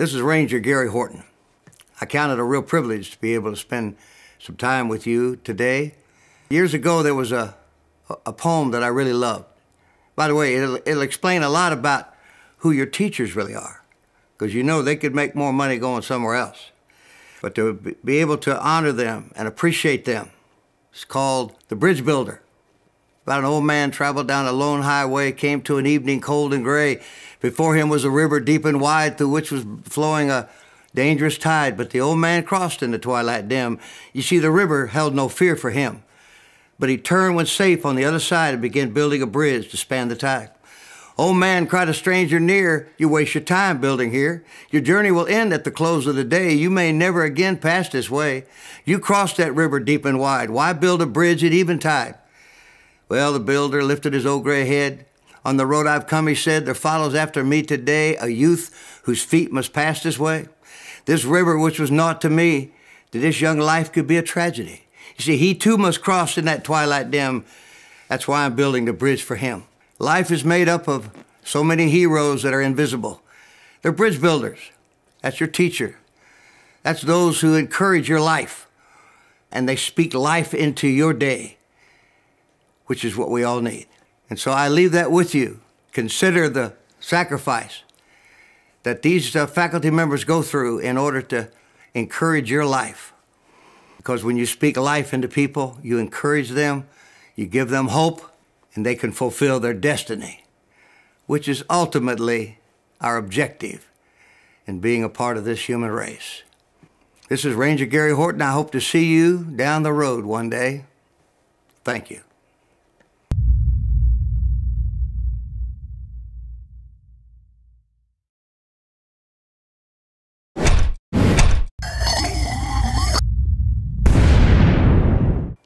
This is Ranger Gary Horton. I count it a real privilege to be able to spend some time with you today. Years ago, there was a poem that I really loved. By the way, it'll explain a lot about who your teachers really are, because you know they could make more money going somewhere else. But to be able to honor them and appreciate them, it's called The Bridge Builder. About an old man traveled down a lone highway, came to an evening cold and gray. Before him was a river deep and wide, through which was flowing a dangerous tide. But the old man crossed in the twilight dim. You see, the river held no fear for him. But he turned when safe on the other side and began building a bridge to span the tide. Old man, cried a stranger near, you waste your time building here. Your journey will end at the close of the day. You may never again pass this way. You crossed that river deep and wide. Why build a bridge at eventide? Well, the builder lifted his old gray head. On the road I've come, he said, there follows after me today a youth whose feet must pass this way. This river which was naught to me, to this young life could be a tragedy. You see, he too must cross in that twilight dim. That's why I'm building the bridge for him. Life is made up of so many heroes that are invisible. They're bridge builders. That's your teacher. That's those who encourage your life, and they speak life into your day, which is what we all need. And so I leave that with you. Consider the sacrifice that these faculty members go through in order to encourage your life. Because when you speak life into people, you encourage them, you give them hope, and they can fulfill their destiny, which is ultimately our objective in being a part of this human race. This is Ranger Gary Horton. I hope to see you down the road one day. Thank you.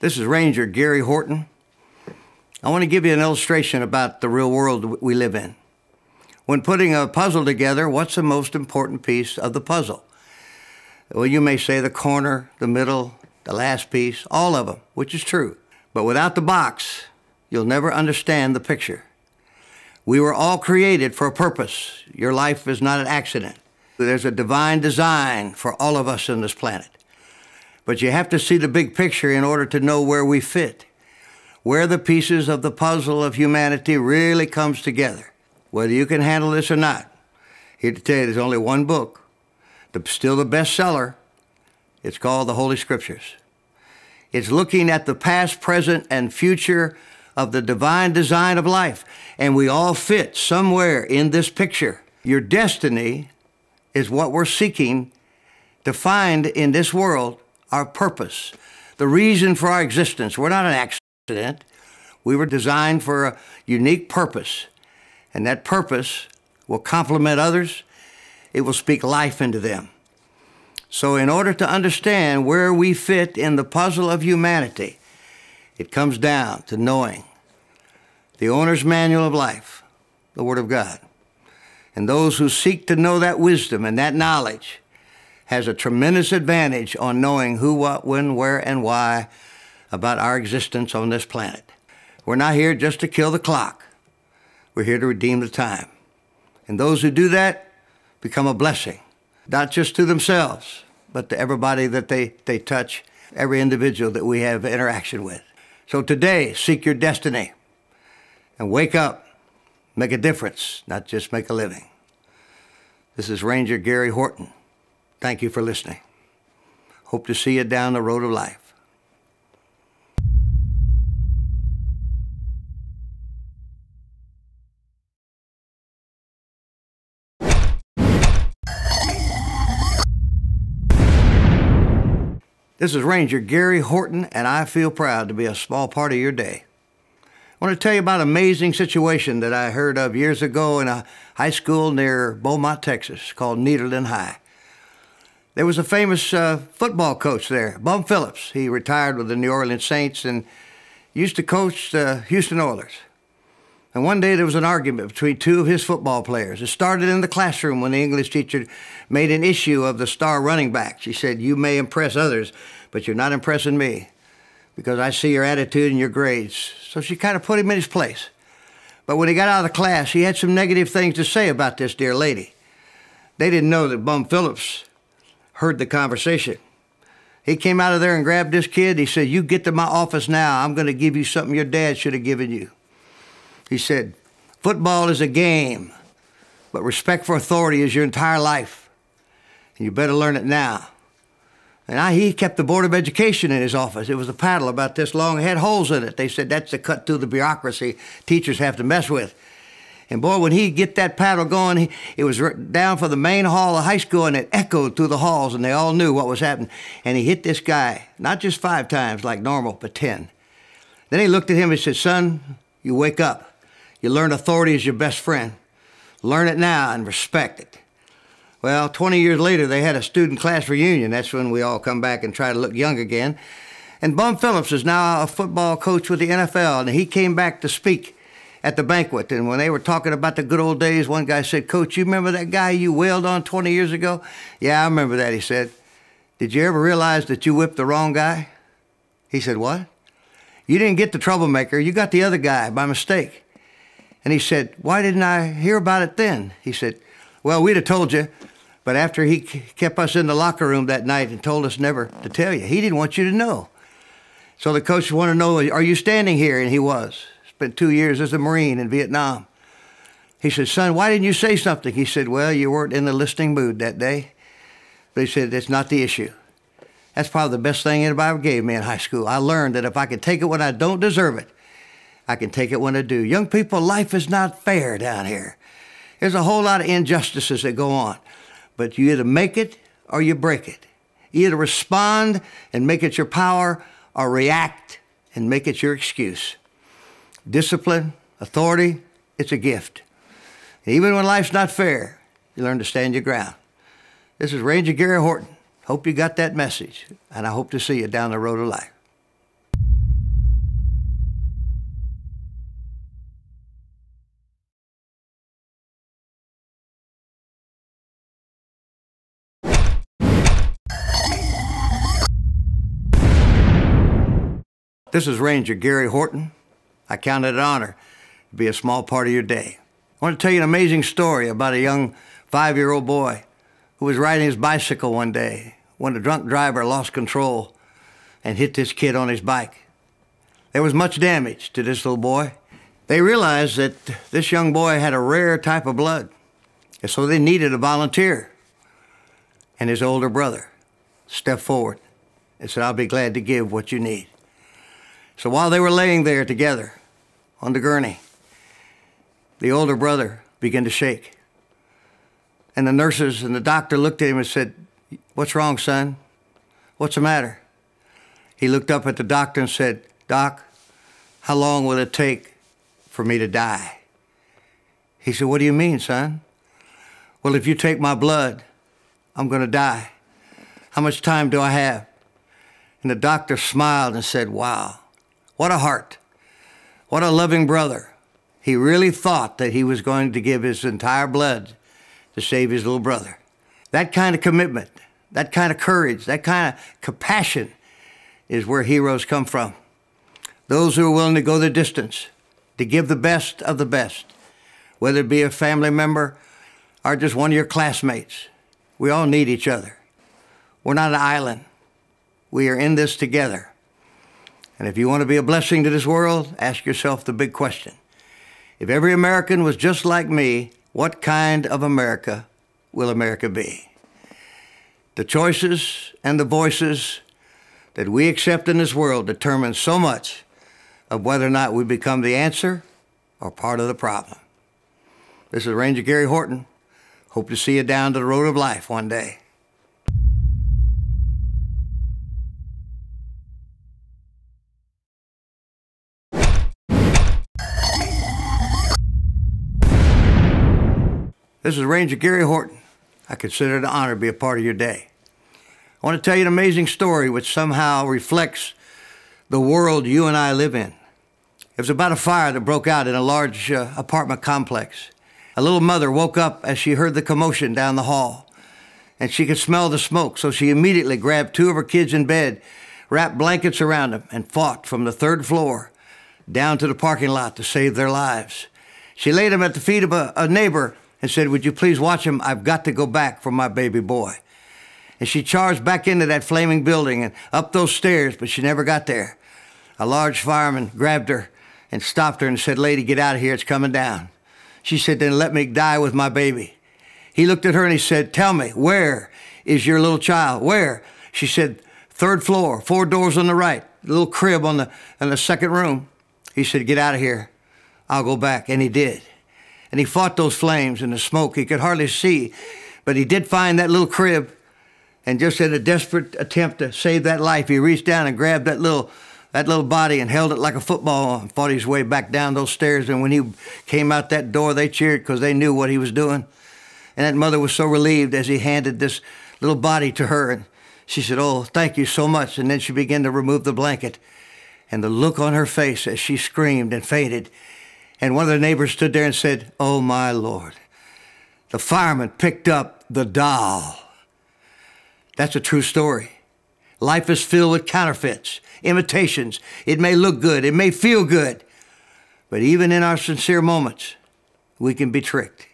This is Ranger Gary Horton. I want to give you an illustration about the real world we live in. When putting a puzzle together, what's the most important piece of the puzzle? Well, you may say the corner, the middle, the last piece, all of them, which is true. But without the box, you'll never understand the picture. We were all created for a purpose. Your life is not an accident. There's a divine design for all of us on this planet. But you have to see the big picture in order to know where we fit, where the pieces of the puzzle of humanity really comes together. Whether you can handle this or not, here to tell you there's only one book, still the bestseller. It's called the Holy Scriptures. It's looking at the past, present, and future of the divine design of life, and we all fit somewhere in this picture. Your destiny is what we're seeking to find in this world, our purpose, the reason for our existence. We're not an accident. We were designed for a unique purpose, and that purpose will complement others. It will speak life into them. So in order to understand where we fit in the puzzle of humanity, it comes down to knowing the owner's manual of life, the Word of God. And those who seek to know that wisdom and that knowledge has a tremendous advantage on knowing who, what, when, where, and why about our existence on this planet. We're not here just to kill the clock. We're here to redeem the time. And those who do that become a blessing, not just to themselves, but to everybody that they touch, every individual that we have interaction with. So today, seek your destiny and wake up, make a difference, not just make a living. This is Ranger Gary Horton. Thank you for listening. Hope to see you down the road of life. This is Ranger Gary Horton, and I feel proud to be a small part of your day. I want to tell you about an amazing situation that I heard of years ago in a high school near Beaumont, Texas, called Nederland High. There was a famous football coach there, Bum Phillips. He retired with the New Orleans Saints and used to coach the Houston Oilers. And one day there was an argument between two of his football players. It started in the classroom when the English teacher made an issue of the star running back. She said, "You may impress others, but you're not impressing me because I see your attitude and your grades." So she kind of put him in his place. But when he got out of the class, he had some negative things to say about this dear lady. They didn't know that Bum Phillips heard the conversation. He came out of there and grabbed this kid. He said, "You get to my office now. I'm going to give you something your dad should have given you." He said, "Football is a game, but respect for authority is your entire life. And you better learn it now." And he kept the Board of Education in his office. It was a paddle about this long. It had holes in it. They said that's the cut through the bureaucracy teachers have to mess with. And boy, when he'd get that paddle going, it was down for the main hall of high school, and it echoed through the halls, and they all knew what was happening. And he hit this guy, not just 5 times like normal, but 10. Then he looked at him and said, "Son, you wake up. You learn authority is your best friend. Learn it now and respect it." Well, 20 years later, they had a student class reunion. That's when we all come back and try to look young again. And Bum Phillips is now a football coach with the NFL, and he came back to speak at the banquet. And when they were talking about the good old days, one guy said, "Coach, you remember that guy you wailed on 20 years ago?" "Yeah, I remember that," he said. "Did you ever realize that you whipped the wrong guy?" He said, "What?" "You didn't get the troublemaker. You got the other guy by mistake." And he said, "Why didn't I hear about it then?" He said, "Well, we'd have told you, but after he kept us in the locker room that night and told us never to tell you, he didn't want you to know." So the coach wanted to know, "Are you standing here?" And he was. Spent 2 years as a Marine in Vietnam. He said, "Son, why didn't you say something?" He said, "Well, you weren't in the listening mood that day." But he said, "That's not the issue." That's probably the best thing anybody ever gave me in high school. I learned that if I can take it when I don't deserve it, I can take it when I do. Young people, life is not fair down here. There's a whole lot of injustices that go on. But you either make it or you break it. You either respond and make it your power or react and make it your excuse. Discipline, authority, it's a gift. And even when life's not fair, you learn to stand your ground. This is Ranger Gary Horton. Hope you got that message, and I hope to see you down the road of life. This is Ranger Gary Horton. I count it an honor to be a small part of your day. I want to tell you an amazing story about a young 5-year-old boy who was riding his bicycle one day when a drunk driver lost control and hit this kid on his bike. There was much damage to this little boy. They realized that this young boy had a rare type of blood, and so they needed a volunteer. And his older brother stepped forward and said, "I'll be glad to give what you need." So while they were laying there together on the gurney, the older brother began to shake. And the nurses and the doctor looked at him and said, "What's wrong, son? What's the matter?" He looked up at the doctor and said, "Doc, how long will it take for me to die?" He said, "What do you mean, son?" "Well, if you take my blood, I'm going to die. How much time do I have?" And the doctor smiled and said, "Wow. What a heart. What a loving brother." He really thought that he was going to give his entire blood to save his little brother. That kind of commitment, that kind of courage, that kind of compassion is where heroes come from. Those who are willing to go the distance, to give the best of the best, whether it be a family member or just one of your classmates. We all need each other. We're not an island. We are in this together. And if you want to be a blessing to this world, ask yourself the big question. If every American was just like me, what kind of America will America be? The choices and the voices that we accept in this world determine so much of whether or not we become the answer or part of the problem. This is Ranger Gary Horton. Hope to see you down to the road of life one day. This is Ranger Gary Horton. I consider it an honor to be a part of your day. I want to tell you an amazing story which somehow reflects the world you and I live in. It was about a fire that broke out in a large apartment complex. A little mother woke up as she heard the commotion down the hall, and she could smell the smoke, so she immediately grabbed 2 of her kids in bed, wrapped blankets around them, and fought from the 3rd floor down to the parking lot to save their lives. She laid them at the feet of a neighbor and said, "Would you please watch him? I've got to go back for my baby boy." And she charged back into that flaming building and up those stairs, but she never got there. A large fireman grabbed her and stopped her and said, "Lady, get out of here, it's coming down." She said, "Then let me die with my baby." He looked at her and he said, "Tell me, where is your little child? Where?" She said, "Third floor, 4 doors on the right, little crib in the second room." He said, "Get out of here, I'll go back." And he did. And he fought those flames and the smoke. He could hardly see, but he did find that little crib. And just in a desperate attempt to save that life, he reached down and grabbed that little body and held it like a football and fought his way back down those stairs. And when he came out that door, they cheered because they knew what he was doing. And that mother was so relieved as he handed this little body to her. And she said, "Oh, thank you so much." And then she began to remove the blanket. And the look on her face as she screamed and fainted. And one of the neighbors stood there and said, "Oh, my Lord." The fireman picked up the doll. That's a true story. Life is filled with counterfeits, imitations. It may look good, it may feel good, but even in our sincere moments, we can be tricked.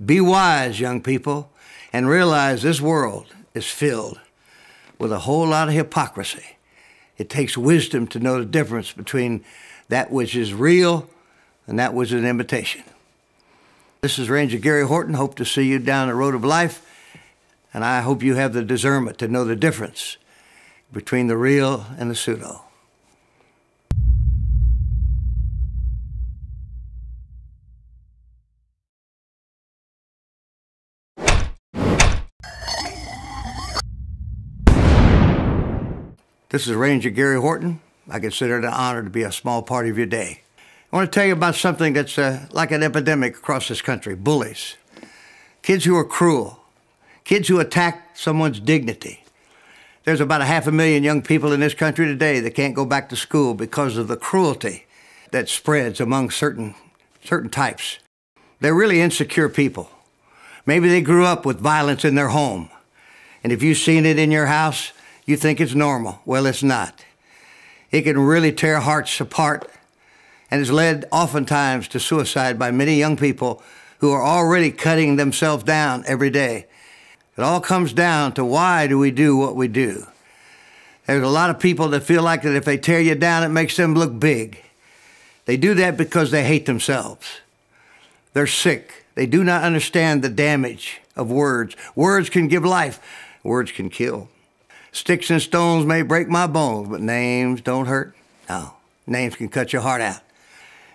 Be wise, young people, and realize this world is filled with a whole lot of hypocrisy. It takes wisdom to know the difference between that which is real and that which is an imitation. This is Ranger Gary Horton. Hope to see you down the road of life. And I hope you have the discernment to know the difference between the real and the pseudo. This is Ranger Gary Horton. I consider it an honor to be a small part of your day. I want to tell you about something that's like an epidemic across this country: bullies. Kids who are cruel. Kids who attack someone's dignity. There's about 500,000 young people in this country today that can't go back to school because of the cruelty that spreads among certain types. They're really insecure people. Maybe they grew up with violence in their home. And if you've seen it in your house, you think it's normal. Well, it's not. It can really tear hearts apart and has led oftentimes to suicide by many young people who are already cutting themselves down every day. It all comes down to, why do we do what we do? There's a lot of people that feel like that if they tear you down, it makes them look big. They do that because they hate themselves. They're sick. They do not understand the damage of words. Words can give life. Words can kill. Sticks and stones may break my bones, but names don't hurt. No, names can cut your heart out.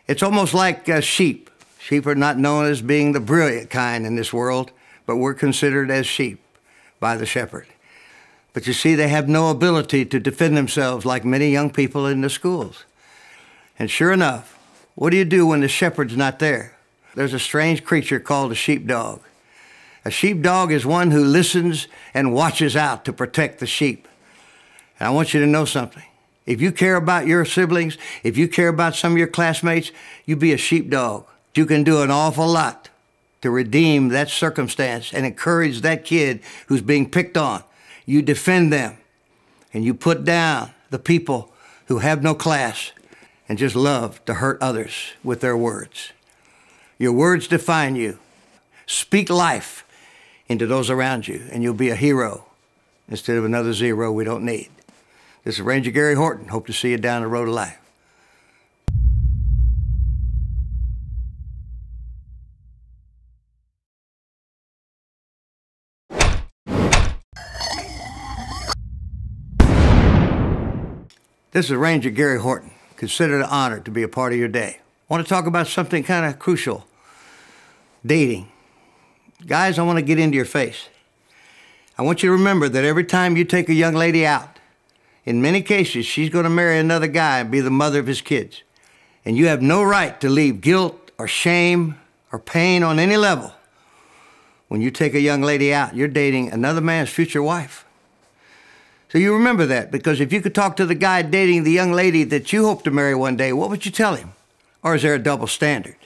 It's almost like sheep. Sheep are not known as being the brilliant kind in this world, but we're considered as sheep by the shepherd. But you see, they have no ability to defend themselves like many young people in the schools. And sure enough, what do you do when the shepherd's not there? There's a strange creature called a sheepdog. A sheepdog is one who listens and watches out to protect the sheep. And I want you to know something. If you care about your siblings, if you care about some of your classmates, you be a sheepdog. You can do an awful lot to redeem that circumstance and encourage that kid who's being picked on. You defend them, and you put down the people who have no class and just love to hurt others with their words. Your words define you. Speak life into those around you, and you'll be a hero instead of another zero we don't need. This is Ranger Gary Horton. Hope to see you down the road of life. This is Ranger Gary Horton. Consider it an honor to be a part of your day. I want to talk about something kind of crucial: dating. Guys, I want to get into your face. I want you to remember that every time you take a young lady out, in many cases, she's going to marry another guy and be the mother of his kids. And you have no right to leave guilt or shame or pain on any level. When you take a young lady out, you're dating another man's future wife. So you remember that, because if you could talk to the guy dating the young lady that you hope to marry one day, what would you tell him? Or is there a double standard?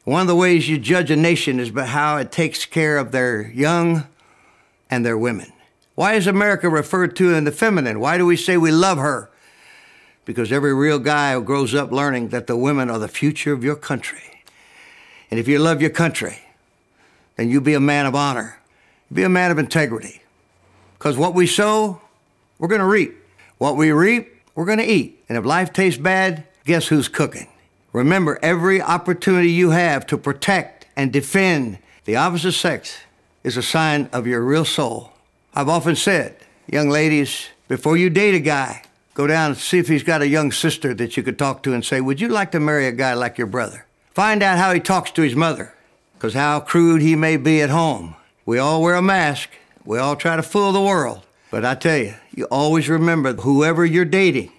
One of the ways you judge a nation is by how it takes care of their young and their women. Why is America referred to in the feminine? Why do we say we love her? Because every real guy grows up learning that the women are the future of your country. And if you love your country, then you be a man of honor. Be a man of integrity. Because what we sow, we're going to reap. What we reap, we're going to eat. And if life tastes bad, guess who's cooking? Remember, every opportunity you have to protect and defend the opposite sex is a sign of your real soul. I've often said, young ladies, before you date a guy, go down and see if he's got a young sister that you could talk to and say, would you like to marry a guy like your brother? Find out how he talks to his mother, because how crude he may be at home. We all wear a mask. We all try to fool the world. But I tell you, you always remember whoever you're dating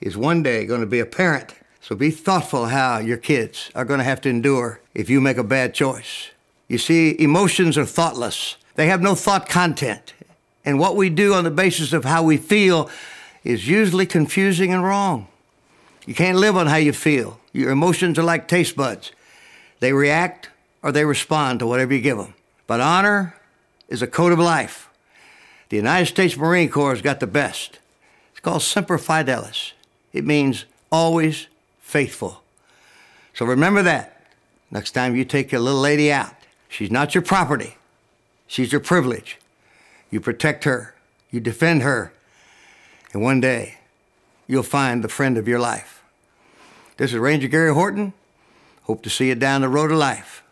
is one day going to be a parent. So be thoughtful how your kids are going to have to endure if you make a bad choice. You see, emotions are thoughtless. They have no thought content. And what we do on the basis of how we feel is usually confusing and wrong. You can't live on how you feel. Your emotions are like taste buds. They react or they respond to whatever you give them. But honor is a code of life. The United States Marine Corps has got the best. It's called Semper Fidelis. It means always faithful. So remember that next time you take your little lady out. She's not your property. She's your privilege. You protect her. You defend her. And one day, you'll find the friend of your life. This is Ranger Gary Horton. Hope to see you down the road of life.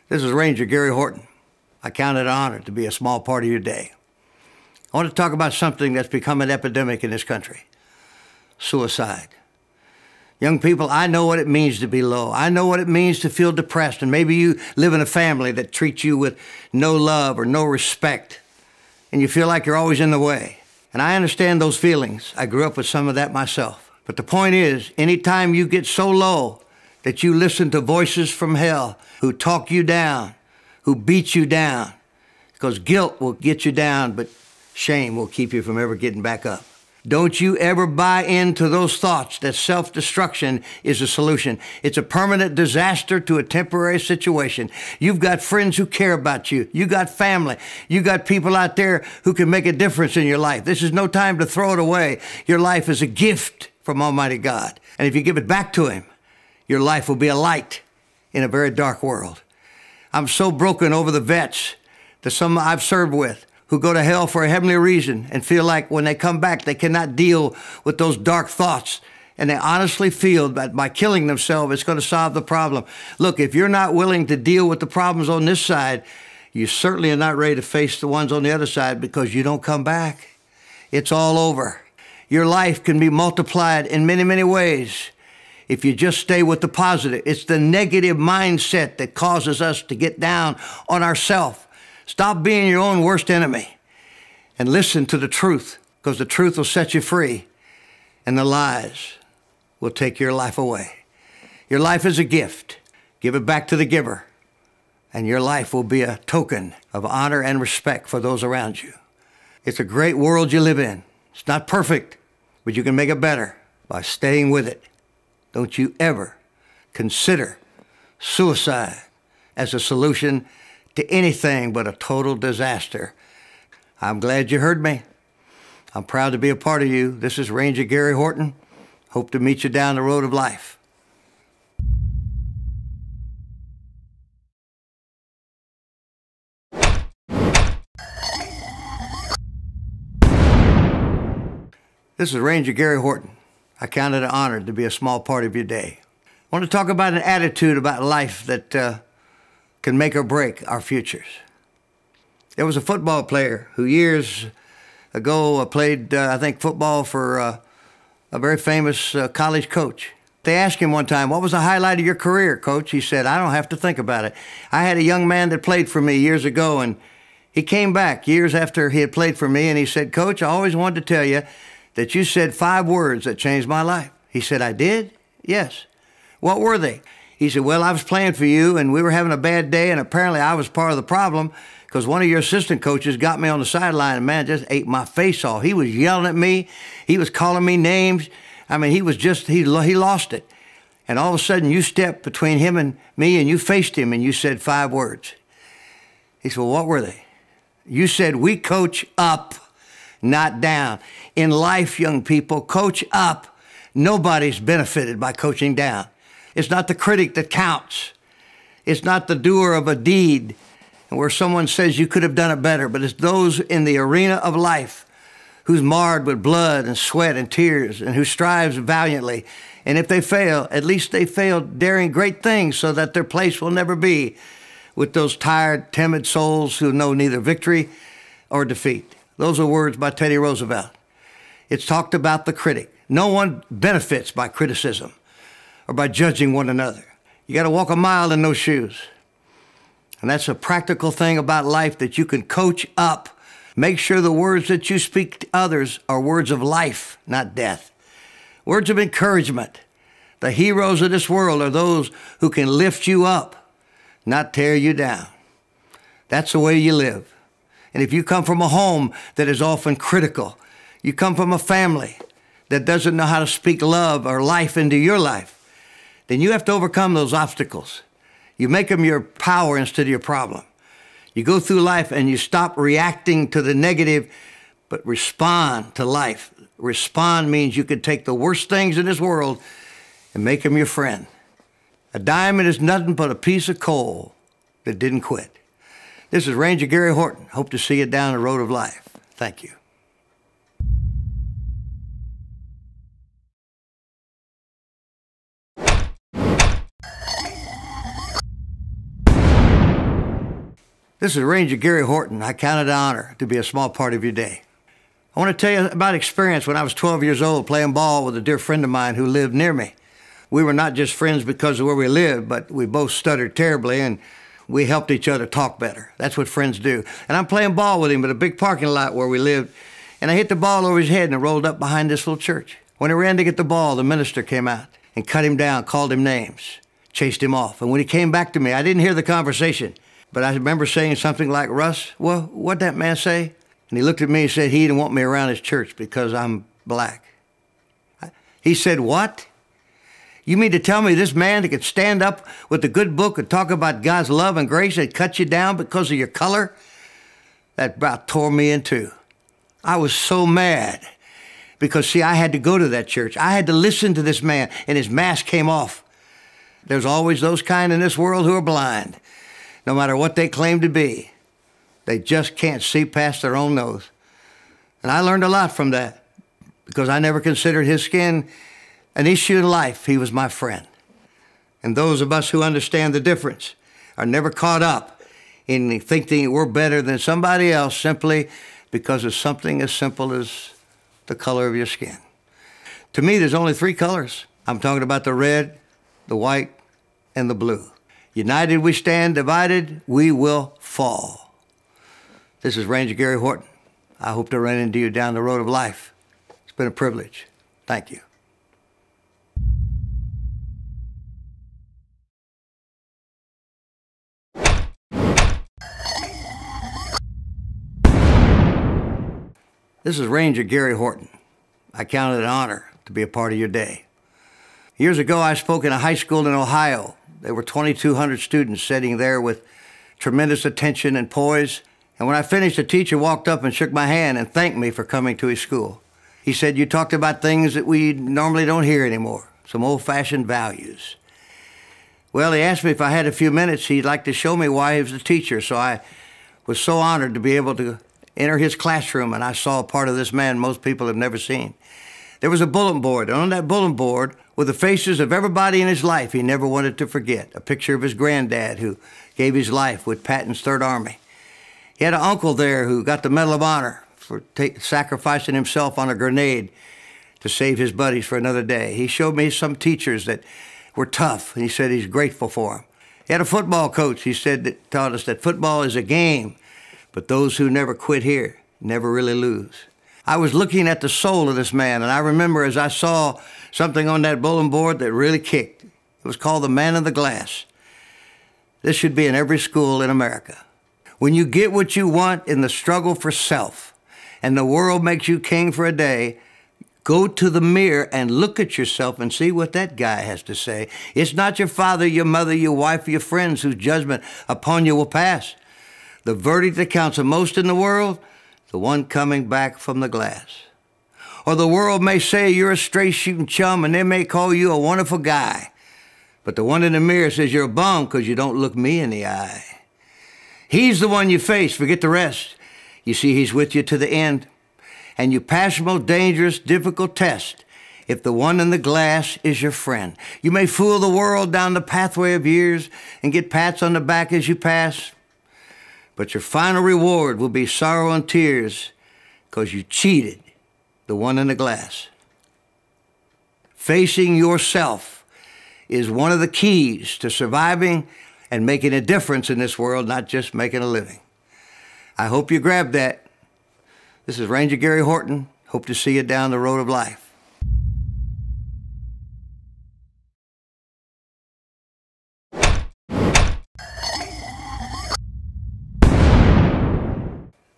This is Ranger Gary Horton. I count it an honor to be a small part of your day. I want to talk about something that's become an epidemic in this country: suicide. Young people, I know what it means to be low. I know what it means to feel depressed, and maybe you live in a family that treats you with no love or no respect, and you feel like you're always in the way. And I understand those feelings. I grew up with some of that myself. But the point is, anytime you get so low that you listen to voices from hell who talk you down, who beat you down, because guilt will get you down, but shame will keep you from ever getting back up. Don't you ever buy into those thoughts that self-destruction is a solution. It's a permanent disaster to a temporary situation. You've got friends who care about you. You got family. You got people out there who can make a difference in your life. This is no time to throw it away. Your life is a gift from Almighty God. And if you give it back to Him, your life will be a light in a very dark world. I'm so broken over the vets that some I've served with who go to hell for a heavenly reason and feel like when they come back, they cannot deal with those dark thoughts. And they honestly feel that by killing themselves, it's going to solve the problem. Look, if you're not willing to deal with the problems on this side, you certainly are not ready to face the ones on the other side, because you don't come back. It's all over. Your life can be multiplied in many, many ways if you just stay with the positive. It's the negative mindset that causes us to get down on ourselves. Stop being your own worst enemy and listen to the truth, because the truth will set you free and the lies will take your life away. Your life is a gift. Give it back to the giver, and your life will be a token of honor and respect for those around you. It's a great world you live in. It's not perfect, but you can make it better by staying with it. Don't you ever consider suicide as a solution to anything but a total disaster. I'm glad you heard me. I'm proud to be a part of you. This is Ranger Gary Horton. Hope to meet you down the road of life. This is Ranger Gary Horton. I count it an honor to be a small part of your day. I want to talk about an attitude about life that can make or break our futures. There was a football player who years ago played, I think, football for a very famous college coach. They asked him one time, what was the highlight of your career, coach? He said, I don't have to think about it. I had a young man that played for me years ago, and he came back years after he had played for me, and he said, Coach, I always wanted to tell you that you said 5 words that changed my life. He said, I did? Yes. What were they? He said, well, I was playing for you, and we were having a bad day, and apparently I was part of the problem, because one of your assistant coaches got me on the sideline, and man, just ate my face off. He was yelling at me. He was calling me names. I mean, he lost it. And all of a sudden, you stepped between him and me, and you faced him, and you said 5 words. He said, well, what were they? You said we coach up, not down. In life, young people, coach up. Nobody's benefited by coaching down. It's not the critic that counts. It's not the doer of a deed where someone says you could have done it better, but it's those in the arena of life who's marred with blood and sweat and tears and who strives valiantly. And if they fail, at least they failed daring great things so that their place will never be with those tired, timid souls who know neither victory or defeat. Those are words by Teddy Roosevelt. It's talked about the critic. No one benefits by criticism or by judging one another. You got to walk a mile in those shoes. And that's a practical thing about life that you can coach up. Make sure the words that you speak to others are words of life, not death. Words of encouragement. The heroes of this world are those who can lift you up, not tear you down. That's the way you live. And if you come from a home that is often critical, you come from a family that doesn't know how to speak love or life into your life, then you have to overcome those obstacles. You make them your power instead of your problem. You go through life and you stop reacting to the negative, but respond to life. Respond means you can take the worst things in this world and make them your friend. A diamond is nothing but a piece of coal that didn't quit. This is Ranger Gary Horton. Hope to see you down the road of life. Thank you. This is Ranger Gary Horton. I count it an honor to be a small part of your day. I want to tell you about experience when I was 12 years old playing ball with a dear friend of mine who lived near me. We were not just friends because of where we lived, but we both stuttered terribly and we helped each other talk better. That's what friends do. And I'm playing ball with him at a big parking lot where we lived, and I hit the ball over his head and it rolled up behind this little church. When he ran to get the ball, the minister came out and cut him down, called him names, chased him off. And when he came back to me, I didn't hear the conversation, but I remember saying something like, "Russ, well, what'd that man say?" And he looked at me and said he didn't want me around his church because I'm black. He said, "What? You mean to tell me this man that could stand up with the good book and talk about God's love and grace and cut you down because of your color?" That about tore me in two. I was so mad because, see, I had to go to that church. I had to listen to this man, and his mask came off. There's always those kind in this world who are blind. No matter what they claim to be, they just can't see past their own nose. And I learned a lot from that because I never considered his skin an issue in life. He was my friend. And those of us who understand the difference are never caught up in thinking we're better than somebody else simply because of something as simple as the color of your skin. To me, there's only three colors. I'm talking about the red, the white, and the blue. United we stand, divided we will fall. This is Ranger Gary Horton. I hope to run into you down the road of life. It's been a privilege. Thank you. This is Ranger Gary Horton. I count it an honor to be a part of your day. Years ago, I spoke in a high school in Ohio. There were 2,200 students sitting there with tremendous attention and poise. And when I finished, the teacher walked up and shook my hand and thanked me for coming to his school. He said, "You talked about things that we normally don't hear anymore, some old-fashioned values." Well, he asked me if I had a few minutes, he'd like to show me why he was a teacher. So I was so honored to be able to enter his classroom, and I saw a part of this man most people have never seen. There was a bulletin board, and on that bulletin board were the faces of everybody in his life he never wanted to forget. A picture of his granddad who gave his life with Patton's Third Army. He had an uncle there who got the Medal of Honor for sacrificing himself on a grenade to save his buddies for another day. He showed me some teachers that were tough, and he said he's grateful for them. He had a football coach, he said, that taught us that football is a game, but those who never quit here never really lose. I was looking at the soul of this man, and I remember as I saw something on that bulletin board that really kicked. It was called the Man in the Glass. This should be in every school in America. When you get what you want in the struggle for self, and the world makes you king for a day, go to the mirror and look at yourself and see what that guy has to say. It's not your father, your mother, your wife, your friends whose judgment upon you will pass. The verdict that counts the most in the world, the one coming back from the glass. Or the world may say you're a straight-shooting chum, and they may call you a wonderful guy. But the one in the mirror says you're a bum because you don't look me in the eye. He's the one you face, forget the rest. You see, he's with you to the end. And you pass the most dangerous, difficult test if the one in the glass is your friend. You may fool the world down the pathway of years and get pats on the back as you pass. But your final reward will be sorrow and tears because you cheated the one in the glass. Facing yourself is one of the keys to surviving and making a difference in this world, not just making a living. I hope you grab that. This is Ranger Gary Horton. Hope to see you down the road of life.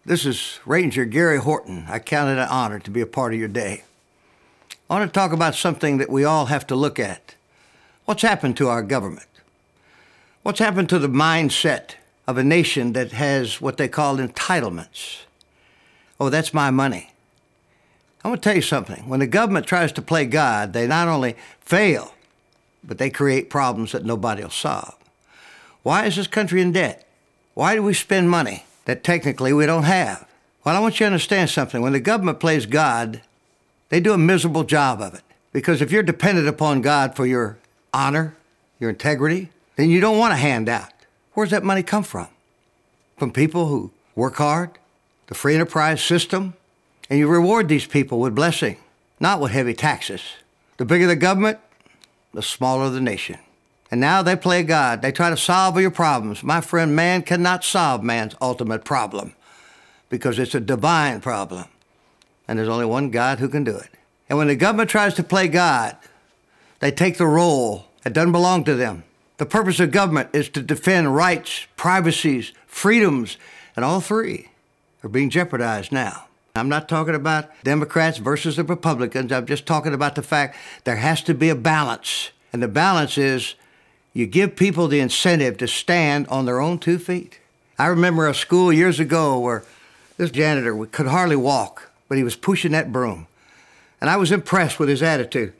This is Ranger Gary Horton. I count it an honor to be a part of your day. I want to talk about something that we all have to look at. What's happened to our government? What's happened to the mindset of a nation that has what they call entitlements? Oh, that's my money. I'm going to tell you something. When the government tries to play God, they not only fail, but they create problems that nobody will solve. Why is this country in debt? Why do we spend money that technically we don't have? Well, I want you to understand something. When the government plays God, they do a miserable job of it. Because if you're dependent upon God for your honor, your integrity, then you don't want a handout. Where's that money come from? From people who work hard, the free enterprise system, and you reward these people with blessing, not with heavy taxes. The bigger the government, the smaller the nation. And now they play God. They try to solve all your problems. My friend, man cannot solve man's ultimate problem because it's a divine problem. And there's only one God who can do it. And when the government tries to play God, they take the role that doesn't belong to them. The purpose of government is to defend rights, privacies, freedoms, and all three are being jeopardized now. I'm not talking about Democrats versus the Republicans. I'm just talking about the fact there has to be a balance. And the balance is you give people the incentive to stand on their own 2 feet. I remember a school years ago where this janitor could hardly walk, but he was pushing that broom. And I was impressed with his attitude.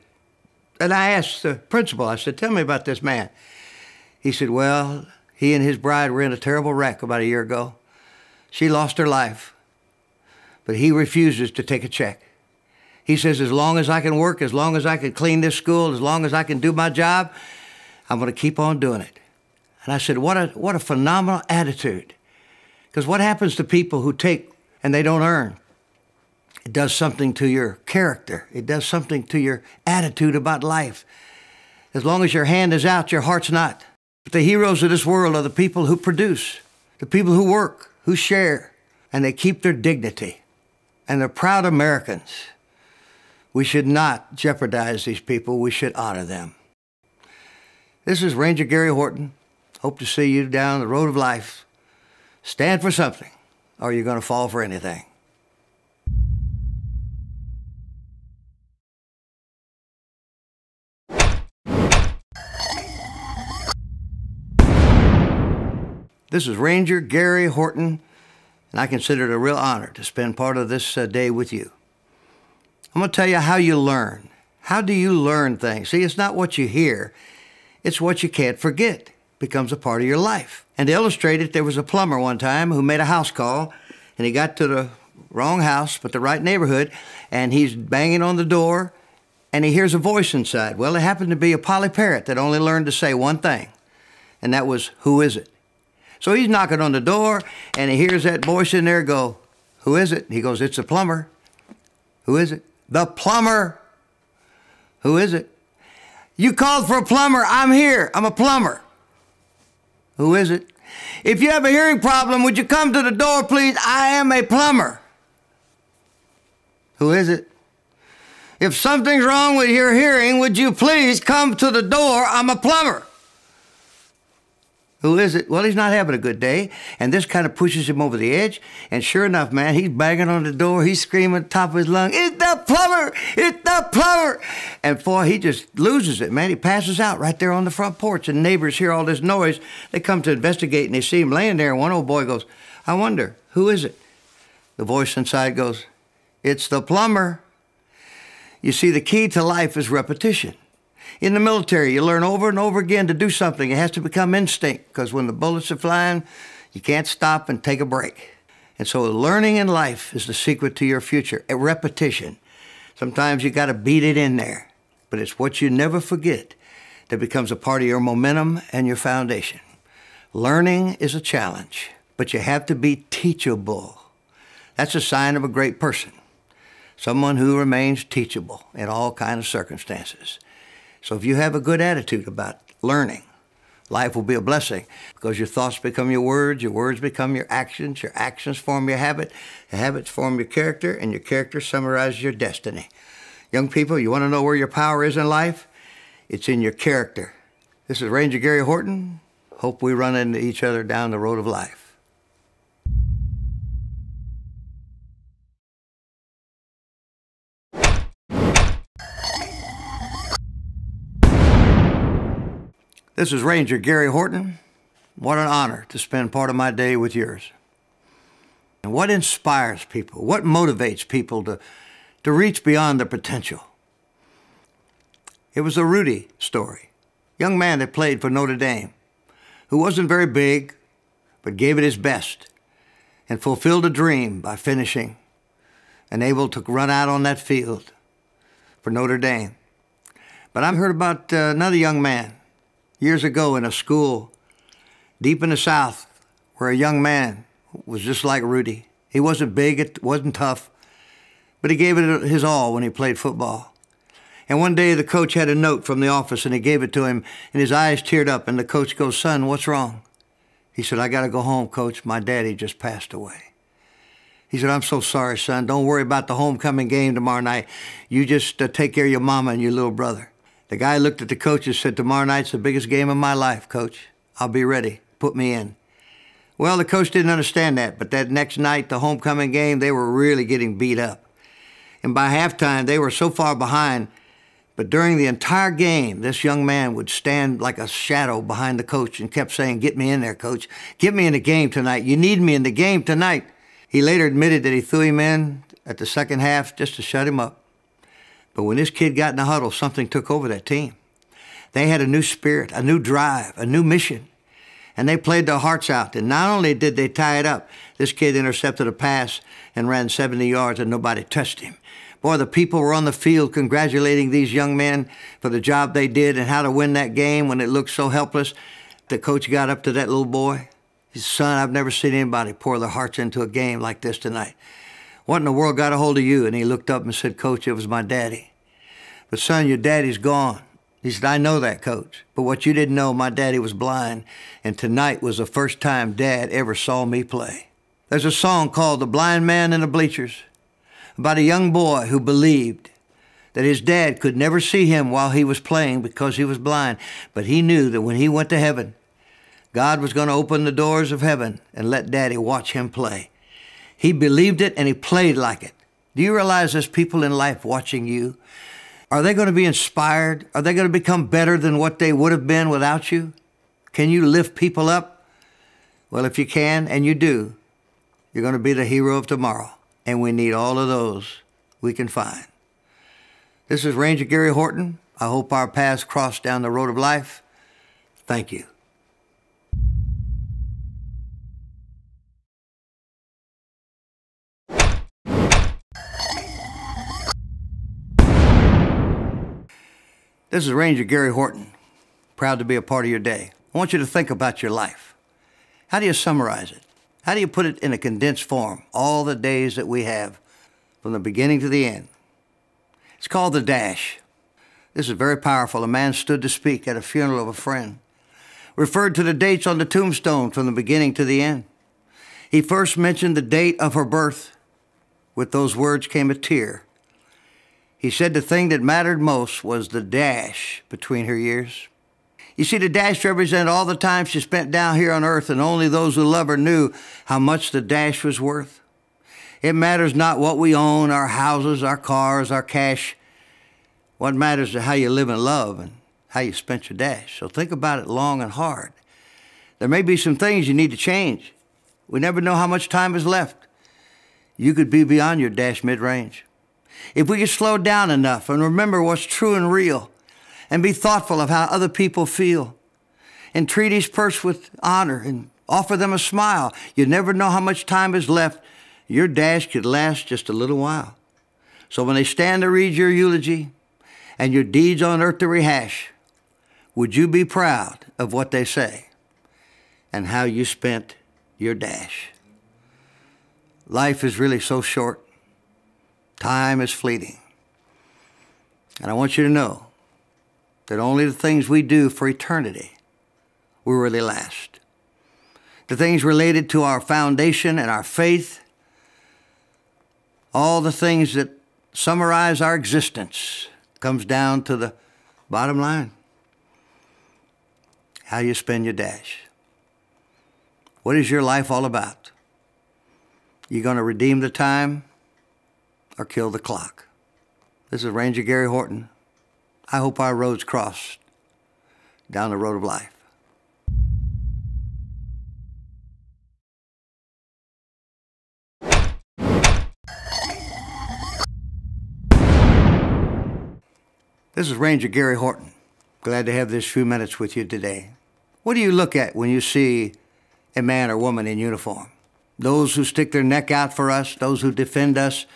And I asked the principal, I said, tell me about this man. He said, well, he and his bride were in a terrible wreck about a year ago. She lost her life, but he refuses to take a check. He says, as long as I can work, as long as I can clean this school, as long as I can do my job, I'm going to keep on doing it. And I said, what a phenomenal attitude. Because what happens to people who take and they don't earn? It does something to your character. It does something to your attitude about life. As long as your hand is out, your heart's not. But the heroes of this world are the people who produce, the people who work, who share, and they keep their dignity. And they're proud Americans. We should not jeopardize these people. We should honor them. This is Ranger Gary Horton. Hope to see you down the road of life. Stand for something, or you're going to fall for anything. This is Ranger Gary Horton, and I consider it a real honor to spend part of this day with you. I'm going to tell you how you learn. How do you learn things? See, it's not what you hear. It's what you can't forget. It becomes a part of your life. And to illustrate it, there was a plumber one time who made a house call, and he got to the wrong house, but the right neighborhood, and he's banging on the door, and he hears a voice inside. Well, it happened to be a Polly parrot that only learned to say one thing, and that was, who is it? So he's knocking on the door, and he hears that voice in there go, who is it? He goes, it's the plumber. Who is it? The plumber. Who is it? You called for a plumber. I'm here. I'm a plumber. Who is it? If you have a hearing problem, would you come to the door, please? I am a plumber. Who is it? If something's wrong with your hearing, would you please come to the door? I'm a plumber. Who is it? Well, he's not having a good day, and this kind of pushes him over the edge, and sure enough, man, he's banging on the door, he's screaming at the top of his lungs, it's the plumber! It's the plumber! And boy, he just loses it, man. He passes out right there on the front porch, and neighbors hear all this noise. They come to investigate, and they see him laying there, and one old boy goes, I wonder, who is it? The voice inside goes, it's the plumber. You see, the key to life is repetition. In the military, you learn over and over again to do something. It has to become instinct, because when the bullets are flying, you can't stop and take a break. And so learning in life is the secret to your future, a repetition. Sometimes you got to beat it in there, but it's what you never forget that becomes a part of your momentum and your foundation. Learning is a challenge, but you have to be teachable. That's a sign of a great person, someone who remains teachable in all kinds of circumstances. So if you have a good attitude about learning, life will be a blessing, because your thoughts become your words become your actions form your habits form your character, and your character summarizes your destiny. Young people, you want to know where your power is in life? It's in your character. This is Ranger Gary Horton. Hope we run into each other down the road of life. This is Ranger Gary Horton. What an honor to spend part of my day with yours. And what inspires people? What motivates people to reach beyond their potential? It was a Rudy story. Young man that played for Notre Dame, who wasn't very big, but gave it his best and fulfilled a dream by finishing and able to run out on that field for Notre Dame. But I've heard about another young man years ago in a school deep in the South where a young man was just like Rudy. He wasn't big, it wasn't tough, but he gave it his all when he played football. And one day the coach had a note from the office and he gave it to him, and his eyes teared up, and the coach goes, son, what's wrong? He said, I got to go home, coach. My daddy just passed away. He said, I'm so sorry, son. Don't worry about the homecoming game tomorrow night. You just take care of your mama and your little brother. The guy looked at the coach and said, tomorrow night's the biggest game of my life, coach. I'll be ready. Put me in. Well, the coach didn't understand that, but that next night, the homecoming game, they were really getting beat up. And by halftime, they were so far behind, but during the entire game, this young man would stand like a shadow behind the coach and kept saying, get me in there, coach. Get me in the game tonight. You need me in the game tonight. He later admitted that he threw him in at the second half just to shut him up. But when this kid got in the huddle, something took over that team. They had a new spirit, a new drive, a new mission, and they played their hearts out. And not only did they tie it up, this kid intercepted a pass and ran 70 yards and nobody touched him. Boy, the people were on the field congratulating these young men for the job they did and how to win that game when it looked so helpless. The coach got up to that little boy. He said, son, I've never seen anybody pour their hearts into a game like this tonight. What in the world got a hold of you? And he looked up and said, coach, it was my daddy. But son, your daddy's gone. He said, I know that, coach. But what you didn't know, my daddy was blind, and tonight was the first time Dad ever saw me play. There's a song called The Blind Man in the Bleachers about a young boy who believed that his dad could never see him while he was playing because he was blind. But he knew that when he went to heaven, God was going to open the doors of heaven and let Daddy watch him play. He believed it and he played like it. Do you realize there's people in life watching you? Are they going to be inspired? Are they going to become better than what they would have been without you? Can you lift people up? Well, if you can, and you do, you're going to be the hero of tomorrow. And we need all of those we can find. This is Ranger Gary Horton. I hope our paths cross down the road of life. Thank you. This is Ranger Gary Horton, proud to be a part of your day. I want you to think about your life. How do you summarize it? How do you put it in a condensed form, all the days that we have from the beginning to the end? It's called the dash. This is very powerful. A man stood to speak at a funeral of a friend, referred to the dates on the tombstone from the beginning to the end. He first mentioned the date of her birth. With those words came a tear. He said the thing that mattered most was the dash between her years. You see, the dash represented all the time she spent down here on earth, and only those who love her knew how much the dash was worth. It matters not what we own, our houses, our cars, our cash. What matters is how you live and love and how you spent your dash. So think about it long and hard. There may be some things you need to change, We never know how much time is left. You could be beyond your dash mid-range. If we could slow down enough and remember what's true and real, and be thoughtful of how other people feel, and treat each person with honor and offer them a smile, you never know how much time is left. Your dash could last just a little while. So when they stand to read your eulogy and your deeds on earth to rehash, would you be proud of what they say and how you spent your dash? Life is really so short. Time is fleeting. And I want you to know that only the things we do for eternity will really last. The things related to our foundation and our faith, all the things that summarize our existence, comes down to the bottom line. How you spend your dash. What is your life all about? You going to redeem the time or kill the clock? This is Ranger Gary Horton. I hope our roads cross down the road of life. This is Ranger Gary Horton. Glad to have this few minutes with you today. What do you look at when you see a man or woman in uniform? Those who stick their neck out for us, those who defend us,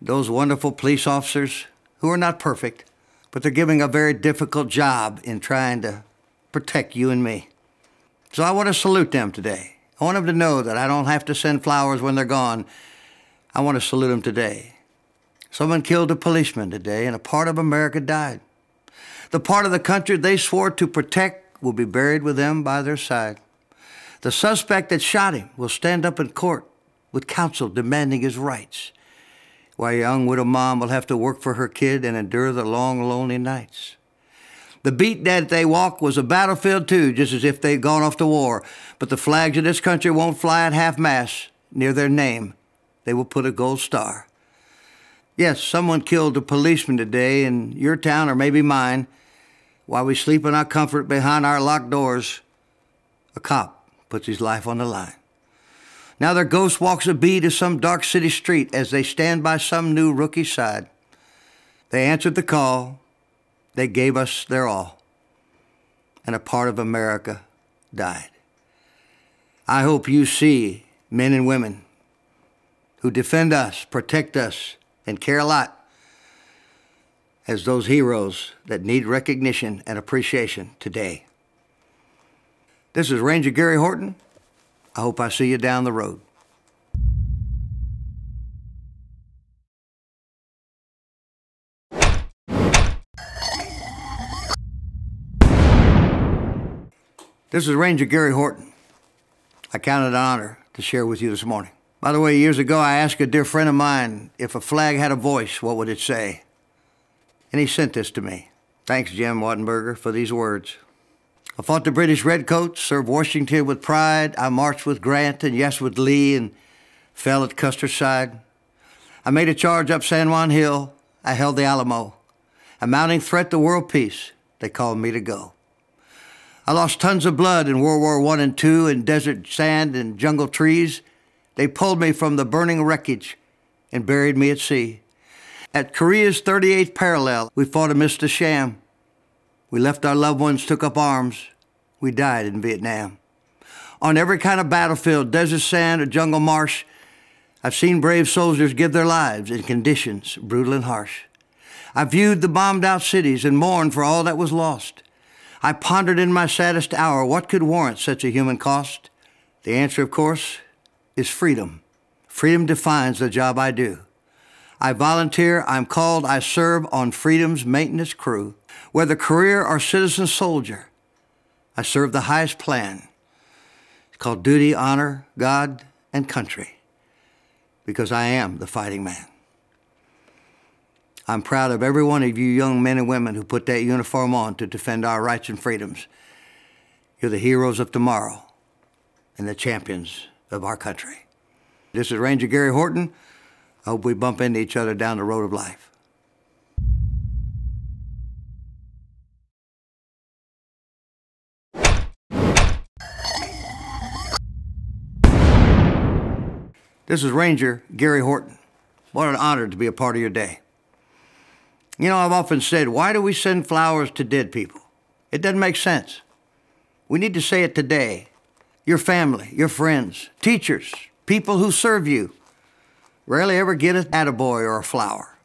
those wonderful police officers who are not perfect, but they're giving a very difficult job in trying to protect you and me. So I want to salute them today. I want them to know that I don't have to send flowers when they're gone. I want to salute them today. Someone killed a policeman today, and a part of America died. The part of the country they swore to protect will be buried with them by their side. The suspect that shot him will stand up in court with counsel demanding his rights, while a young widow mom will have to work for her kid and endure the long, lonely nights. The beat that they walk was a battlefield too, just as if they'd gone off to war. But the flags of this country won't fly at half-mast. Near their name, they will put a gold star. Yes, someone killed a policeman today in your town or maybe mine. While we sleep in our comfort behind our locked doors, a cop puts his life on the line. Now their ghost walks a beat of some dark city street as they stand by some new rookie's side. They answered the call. They gave us their all. And a part of America died. I hope you see men and women who defend us, protect us, and care a lot as those heroes that need recognition and appreciation today. This is Ranger Gary Horton. I hope I see you down the road. This is Ranger Gary Horton. I count it an honor to share with you this morning. By the way, years ago, I asked a dear friend of mine if a flag had a voice, what would it say? And he sent this to me. Thanks, Jim Wattenberger, for these words. I fought the British redcoats, served Washington with pride. I marched with Grant and yes with Lee and fell at Custer's side. I made a charge up San Juan Hill. I held the Alamo. A mounting threat to world peace, they called me to go. I lost tons of blood in World War I and II in desert sand and jungle trees. They pulled me from the burning wreckage and buried me at sea. At Korea's 38th parallel, we fought amidst a sham. We left our loved ones, took up arms. We died in Vietnam. On every kind of battlefield, desert sand or jungle marsh, I've seen brave soldiers give their lives in conditions brutal and harsh. I viewed the bombed out cities and mourned for all that was lost. I pondered in my saddest hour what could warrant such a human cost. The answer, of course, is freedom. Freedom defines the job I do. I volunteer, I'm called, I serve on freedom's maintenance crew. Whether career or citizen soldier, I serve the highest plan. It's called duty, honor, God, and country, because I am the fighting man. I'm proud of every one of you young men and women who put that uniform on to defend our rights and freedoms. You're the heroes of tomorrow and the champions of our country. This is Ranger Gary Horton. I hope we bump into each other down the road of life. This is Ranger Gary Horton. What an honor to be a part of your day. You know, I've often said, why do we send flowers to dead people? It doesn't make sense. We need to say it today. Your family, your friends, teachers, people who serve you rarely ever get an attaboy or a flower.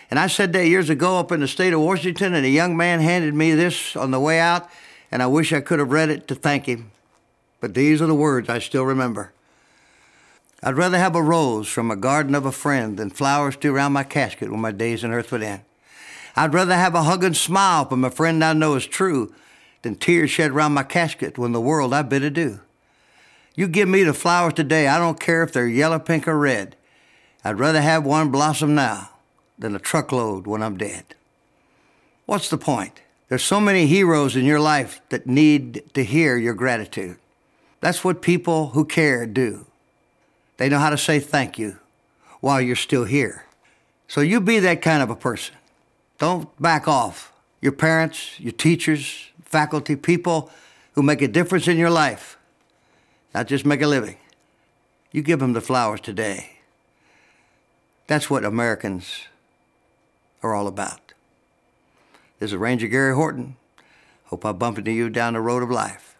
And I said that years ago up in the state of Washington, and a young man handed me this on the way out, and I wish I could have read it to thank him. But these are the words I still remember. I'd rather have a rose from a garden of a friend than flowers to around my casket when my days in earth would end. I'd rather have a hug and smile from a friend I know is true than tears shed around my casket when the world I bid adieu. You give me the flowers today, I don't care if they're yellow, pink, or red. I'd rather have one blossom now than a truckload when I'm dead. What's the point? There's so many heroes in your life that need to hear your gratitude. That's what people who care do. They know how to say thank you while you're still here. So you be that kind of a person. Don't back off. Your parents, your teachers, faculty, people who make a difference in your life, not just make a living. You give them the flowers today. That's what Americans are all about. This is Ranger Gary Horton. Hope I bump into you down the road of life.